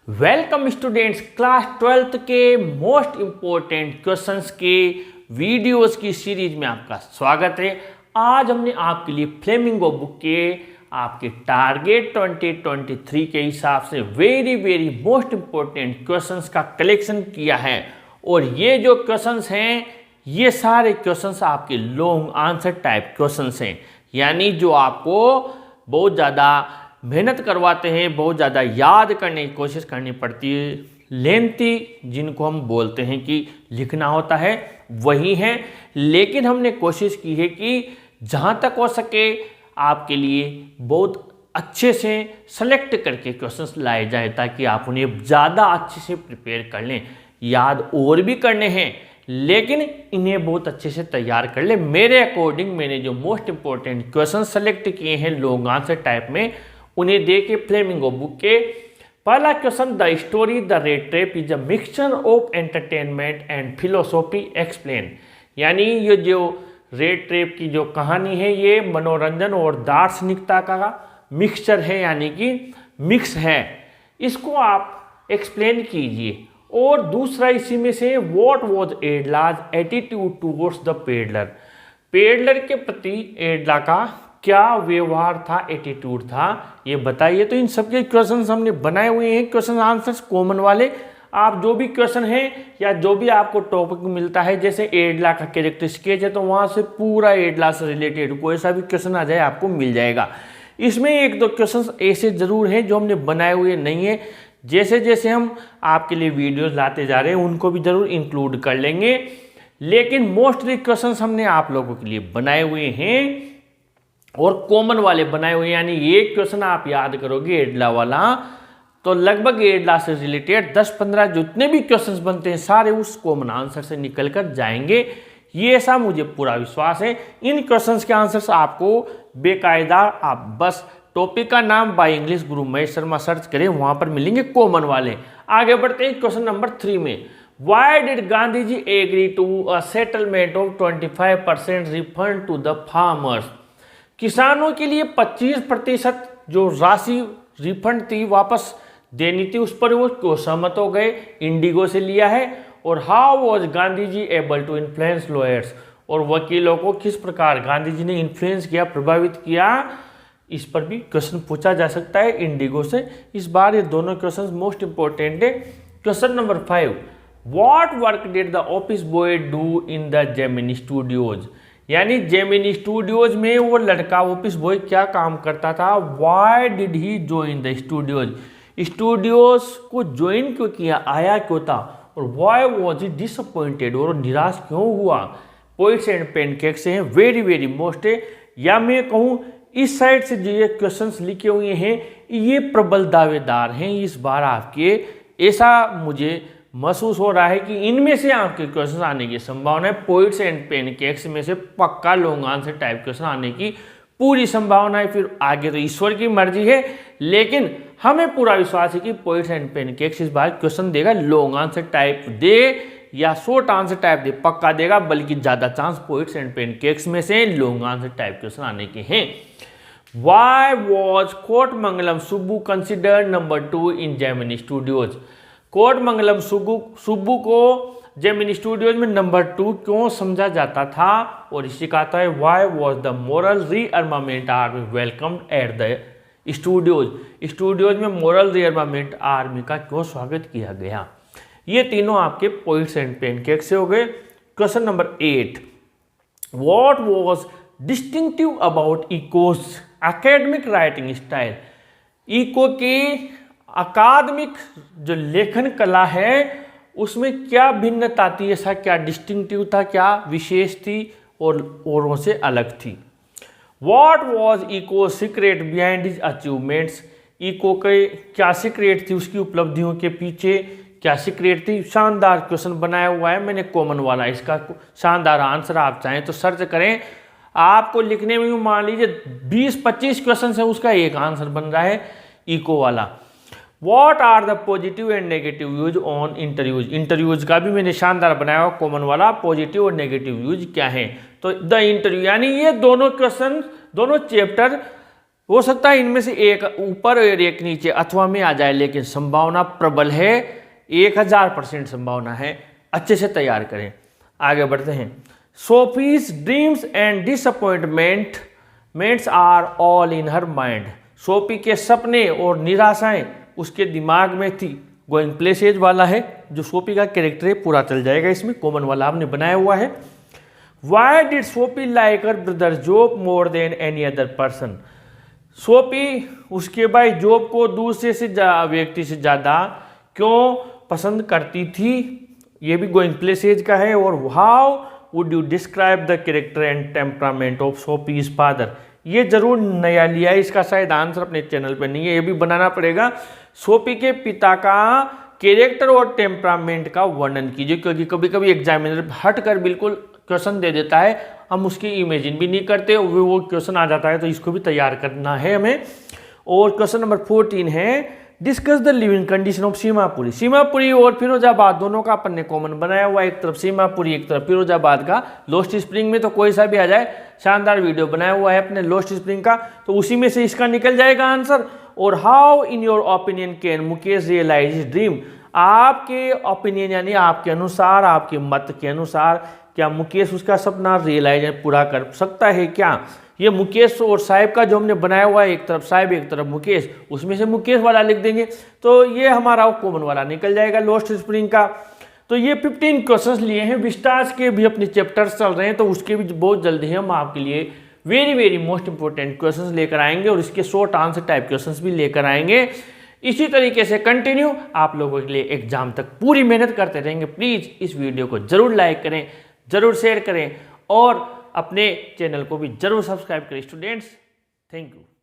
Welcome students, class 12th के most important questions के videos की सीरीज में आपका स्वागत है। आज हमने आपके लिए फ्लेमिंगो बुक के आपके टारगेट 2023 के हिसाब से वेरी मोस्ट इम्पोर्टेंट क्वेश्चंस का कलेक्शन किया है। और ये जो क्वेश्चंस हैं ये सारे क्वेश्चंस आपके लॉन्ग आंसर टाइप क्वेश्चंस हैं, यानी जो आपको बहुत ज़्यादा मेहनत करवाते हैं, बहुत ज़्यादा याद करने की कोशिश करनी पड़ती है, लेंथी जिनको हम बोलते हैं कि लिखना होता है वही है। लेकिन हमने कोशिश की है कि जहाँ तक हो सके आपके लिए बहुत अच्छे से सेलेक्ट करके क्वेश्चंस लाए जाए ताकि आप उन्हें ज़्यादा अच्छे से प्रिपेयर कर लें। याद और भी करने हैं लेकिन इन्हें बहुत अच्छे से तैयार कर ले। मेरे अकॉर्डिंग मैंने जो मोस्ट इंपॉर्टेंट क्वेश्चन सेलेक्ट किए हैं लॉन्ग आंसर टाइप में, उन्हें देखे फ्लेमिंगो बुक के। पहला question, the story the red trap is a mixture of entertainment and philosophy explain. यानी ये जो रेड ट्रैप की जो कहानी है ये मनोरंजन और दार्शनिकता का मिक्सचर है, यानी कि मिक्स है। इसको आप एक्सप्लेन कीजिए। और दूसरा इसी में से, what was Adla's attitude towards the peddler. Peddler के प्रति एडला का क्या व्यवहार था, एटीट्यूड था, ये बताइए। तो इन सबके क्वेश्चंस हमने बनाए हुए हैं, क्वेश्चन आंसर्स कॉमन वाले। आप जो भी क्वेश्चन है या जो भी आपको टॉपिक मिलता है, जैसे एडला का कैरेक्टर स्केच है तो वहां से पूरा एडला से रिलेटेड कोई सा भी क्वेश्चन आ जाए आपको मिल जाएगा। इसमें एक दो क्वेश्चन ऐसे जरूर हैं जो हमने बनाए हुए नहीं है, जैसे जैसे हम आपके लिए वीडियोस लाते जा रहे हैं उनको भी जरूर इंक्लूड कर लेंगे। लेकिन मोस्टली क्वेश्चंस हमने आप लोगों के लिए बनाए हुए हैं और कॉमन वाले बनाए हुए हैं। यानी ये क्वेश्चन आप याद करोगे एडला वाला तो लगभग एडला से रिलेटेड 10-15 जितने भी क्वेश्चंस बनते हैं सारे उस कॉमन आंसर से निकल कर जाएंगे, ये ऐसा मुझे पूरा विश्वास है। इन क्वेश्चंस के आंसर्स आपको बेकायदा आप बस टॉपिक का नाम by English Guru Mahesh Sharma search करें, वहां पर मिलेंगे कॉमन वाले। आगे बढ़ते हैं क्वेश्चन नंबर 3 में, why did Gandhi ji agree to a settlement of 25% refund to the farmers. किसानों के लिए 25% जो राशि रिफंड थी वापस देनी थी, उस पर वो क्यों सहमत हो गए, इंडिगो से लिया है। और how was Gandhi ji able to influence lawyers, और वकीलों को किस प्रकार गांधी जी ने इन्फ्लुएंस किया, प्रभावित किया, इस पर भी क्वेश्चन पूछा जा सकता है इंडिगो से। इस बार ये दोनों क्वेश्चन मोस्ट इंपॉर्टेंट है। Question number 5, what work did the office boy do in the Gemini studios. यानी जेमिनी स्टूडियोज में वो लड़का ऑफिस बॉय क्या काम करता था। Why did he join the studios, studios को ज्वाइन क्यों किया, आया क्यों था। और व्हाई वाज ही डिसअपॉइंटेड, और निराश क्यों हुआ। पोइट्स एंड पेनकेक से हैं, वेरी मोस्ट है। या मैं कहूँ इस साइड से जो ये क्वेश्चंस लिखे हुए हैं ये प्रबल दावेदार हैं इस बार आपके। ऐसा मुझे महसूस हो रहा है कि इनमें से आपके क्वेश्चन आने की संभावना है। पोइट्स एंड पेनकेक्स में से पक्का लॉन्ग आंसर टाइप क्वेश्चन आने की पूरी संभावना है। फिर आगे तो ईश्वर की मर्जी है, लेकिन हमें पूरा विश्वास है कि पोइट्स एंड पेनकेक्स इस बार क्वेश्चन देगा, लॉन्ग आंसर टाइप दे या शॉर्ट आंसर टाइप दे, पक्का देगा। बल्कि ज्यादा चांस पोइट्स एंड पेनकेक्स में से लॉन्ग आंसर टाइप क्वेश्चन आने के हैं। Why was Kothamangalam Subbu considered number 2 in Gemini Studios. Kothamangalam Subbu को जेमिनी स्टूडियोज में नंबर 2 क्यों समझा जाता था। और इसी का आता है, why was the moral rearmament army welcomed at the studios. Studios में मोरल रीअर्मामेंट आर्मी का क्यों स्वागत किया गया। ये तीनों आपके पोइट्स एंड पेनकेक से हो गए। Question number 8, what was distinctive about Eco's academic writing style. Eco की अकादमिक जो लेखन कला है उसमें क्या भिन्नता थी, ऐसा क्या डिस्टिंक्टिव था, क्या विशेष थी और औरों से अलग थी। What was Eco's secret behind his achievements. Eco के क्या सीक्रेट थी, उसकी उपलब्धियों के पीछे क्या सीक्रेट थी। शानदार क्वेश्चन बनाया हुआ है मैंने कॉमन वाला, इसका शानदार आंसर आप चाहें तो सर्च करें। आपको लिखने में भी मान लीजिए 20-25 क्वेश्चन है, उसका एक आंसर बन रहा है इको वाला। What are the positive and negative views on interviews. Interviews का भी मैंने शानदार बनाया हुआ कॉमन वाला, पॉजिटिव और नेगेटिव यूज क्या है। तो द इंटरव्यू, यानी ये दोनों क्वेश्चन दोनों चैप्टर हो सकता है इनमें से एक ऊपर और एक नीचे अथवा में आ जाए, लेकिन संभावना प्रबल है, 1000% संभावना है। अच्छे से तैयार करें। आगे बढ़ते हैं। Sophie's dreams and disappointments are all in her mind. Sophie के सपने और निराशाएं उसके दिमाग में थी। गोइंग प्लेसेज वाला है, जो सोफी का कैरेक्टर है पूरा चल जाएगा इसमें, कॉमन वाला आपने बनाया हुआ है। Why did Sophie like her brother job more than any other person. Sophie उसके भाई जॉब को दूसरे से व्यक्ति से ज़्यादा क्यों पसंद करती थी, ये भी गोइंग प्लेसेज का है। और how would you describe the character and temperament of Sophie's father, ये जरूर नया लिया है, इसका शायद आंसर अपने चैनल पे नहीं है, ये भी बनाना पड़ेगा। सोफी के पिता का कैरेक्टर और टेम्परामेंट का वर्णन कीजिए, क्योंकि कभी कभी एग्जामिनर हट कर बिल्कुल क्वेश्चन दे देता है, हम उसकी इमेजिन भी नहीं करते, वो क्वेश्चन आ जाता है, तो इसको भी तैयार करना है हमें। और क्वेश्चन नंबर 14 है, discuss the living condition of Seemapuri. Seemapuri और फिरोजाबाद दोनों का अपन ने कॉमन बनाया हुआ, एक तरफ सीमापुरी एक तरफ फिरोजाबाद का। लोस्ट स्प्रिंग में तो कोई सा भी आ जाए, शानदार वीडियो बनाया हुआ है अपने लोस्ट स्प्रिंग का, तो उसी में से इसका निकल जाएगा आंसर। और how in your opinion can Mukesh realise his dream, आपके ओपिनियन यानी आपके अनुसार, आपके मत के अनुसार क्या मुकेश उसका सपना रियलाइज पूरा कर सकता है क्या। ये मुकेश और साहिब का जो हमने बनाया हुआ है, एक तरफ साहिब एक तरफ मुकेश, उसमें से मुकेश वाला लिख देंगे, तो ये हमारा कॉमन वाला निकल जाएगा लोस्ट स्प्रिंग का। तो ये 15 क्वेश्चंस लिए हैं। विस्टास के भी अपने चैप्टर्स चल रहे हैं, तो उसके भी बहुत जल्दी हम आपके लिए वेरी मोस्ट इंपॉर्टेंट क्वेश्चंस लेकर आएंगे, और इसके शॉर्ट आंसर टाइप क्वेश्चंस भी लेकर आएंगे। इसी तरीके से कंटिन्यू आप लोगों के लिए एग्जाम तक पूरी मेहनत करते रहेंगे। प्लीज़ इस वीडियो को जरूर लाइक करें, जरूर शेयर करें, और अपने चैनल को भी जरूर सब्सक्राइब करें स्टूडेंट्स। Thank you.